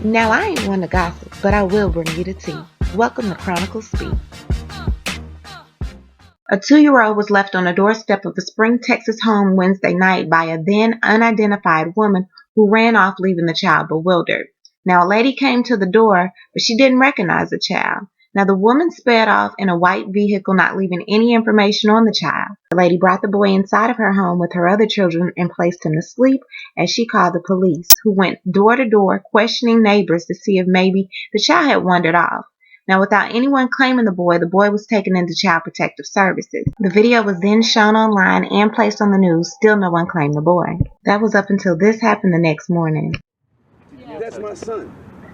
Now, I ain't one to gossip, but I will bring you the tea. Welcome to Chronicles Speak. A 2-year-old was left on the doorstep of a Spring, Texas home Wednesday night by a then unidentified woman who ran off, leaving the child bewildered. Now, a lady came to the door, but she didn't recognize the child. Now, the woman sped off in a white vehicle, not leaving any information on the child. The lady brought the boy inside of her home with her other children and placed him to sleep as she called the police, who went door to door questioning neighbors to see if maybe the child had wandered off. Now, without anyone claiming the boy was taken into Child Protective Services. The video was then shown online and placed on the news. Still no one claimed the boy. That was up until this happened the next morning. That's my son.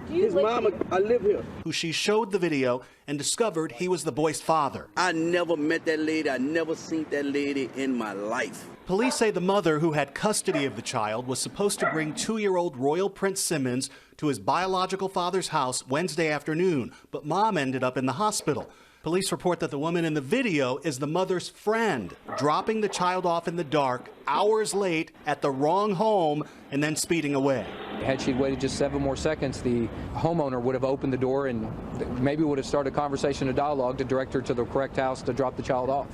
His mama, I live here. Who she showed the video and discovered he was the boy's father. I never met that lady. I never seen that lady in my life. Police say the mother, who had custody of the child, was supposed to bring 2-year-old Royal Prince Simmons to his biological father's house Wednesday afternoon, but mom ended up in the hospital. Police report that the woman in the video is the mother's friend, dropping the child off in the dark hours late at the wrong home and then speeding away. Had she waited just 7 more seconds, the homeowner would have opened the door and maybe would have started a conversation, a dialogue to direct her to the correct house to drop the child off.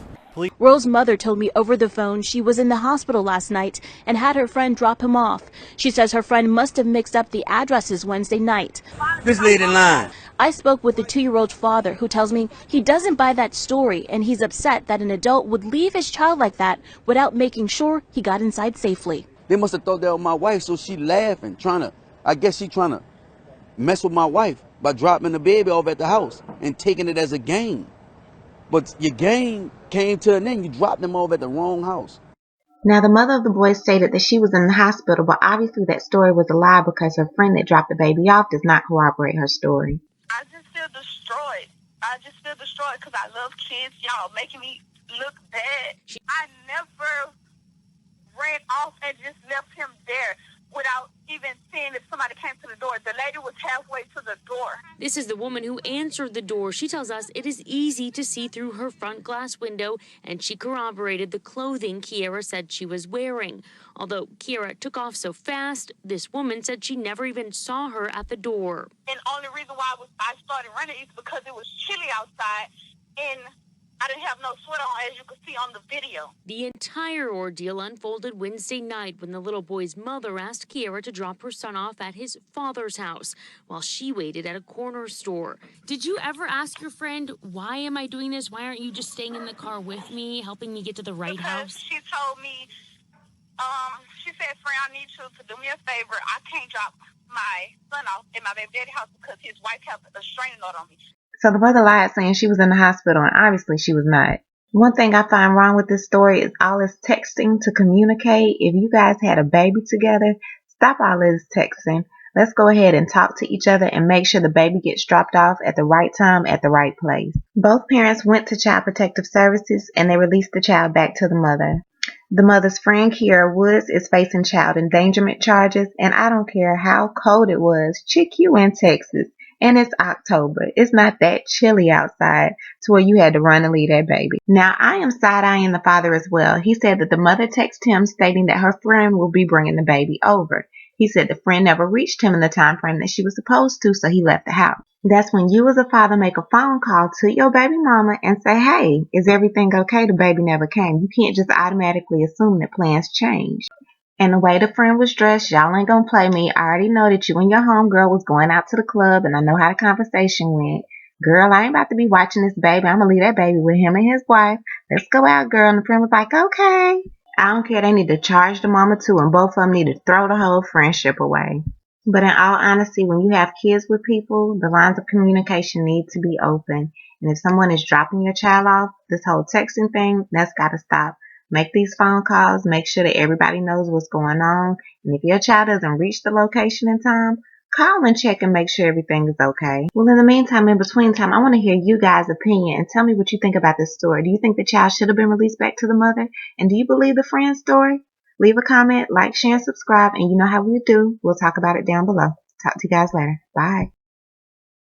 Royal's mother told me over the phone she was in the hospital last night and had her friend drop him off. She says her friend must have mixed up the addresses Wednesday night. This lady lying. I spoke with the 2-year-old father, who tells me he doesn't buy that story and he's upset that an adult would leave his child like that without making sure he got inside safely. They must have thought that was my wife, so she laughing, I guess she trying to mess with my wife by dropping the baby off at the house and taking it as a game. But your game came to an end. You dropped them off at the wrong house. Now, the mother of the boy stated that she was in the hospital, but obviously that story was a lie because her friend that dropped the baby off does not corroborate her story. I just feel destroyed. Because I love kids. Y'all making me look bad. I never ran off and just left him there without even seeing if somebody came to the door. The lady was halfway to the door. This is the woman who answered the door. She tells us it is easy to see through her front glass window, and she corroborated the clothing Keairra said she was wearing. Although Keairra took off so fast, this woman said she never even saw her at the door. And the only reason why I started running is because it was chilly outside, and I didn't have no sweater on, as you can see on the video. The entire ordeal unfolded Wednesday night when the little boy's mother asked Keairra to drop her son off at his father's house while she waited at a corner store. Did you ever ask your friend, why am I doing this? Why aren't you just staying in the car with me, helping me get to the right house? She told me, she said, friend, I need you to do me a favor. I can't drop my son off at my baby daddy's house because his wife has a restraining order on me. So the mother lied, saying she was in the hospital, and obviously she was not. One thing I find wrong with this story is all this texting to communicate. If you guys had a baby together, stop all this texting. Let's go ahead and talk to each other and make sure the baby gets dropped off at the right time at the right place. Both parents went to Child Protective Services and they released the child back to the mother. The mother's friend, Keairra Woods, is facing child endangerment charges, and I don't care how cold it was. Chick, you in Texas. And it's October. It's not that chilly outside to where you had to run and leave that baby. Now, I am side-eyeing the father as well. He said that the mother texted him stating that her friend will be bringing the baby over. He said the friend never reached him in the time frame that she was supposed to, so he left the house. That's when you as a father make a phone call to your baby mama and say, hey, is everything okay? The baby never came. You can't just automatically assume that plans change. And the way the friend was dressed, y'all ain't gonna play me. I already know that you and your homegirl was going out to the club, and I know how the conversation went. Girl, I ain't about to be watching this baby. I'm gonna leave that baby with him and his wife. Let's go out, girl. And the friend was like, okay. I don't care. They need to charge the mama too, and both of them need to throw the whole friendship away. But in all honesty, when you have kids with people, the lines of communication need to be open. And if someone is dropping your child off, this whole texting thing, that's gotta stop. Make these phone calls. Make sure that everybody knows what's going on. And if your child doesn't reach the location in time, call and check and make sure everything is okay. Well, in the meantime, in between time, I want to hear you guys' opinion and tell me what you think about this story. Do you think the child should have been released back to the mother? And do you believe the friend's story? Leave a comment, like, share, and subscribe. And you know how we do. We'll talk about it down below. Talk to you guys later. Bye.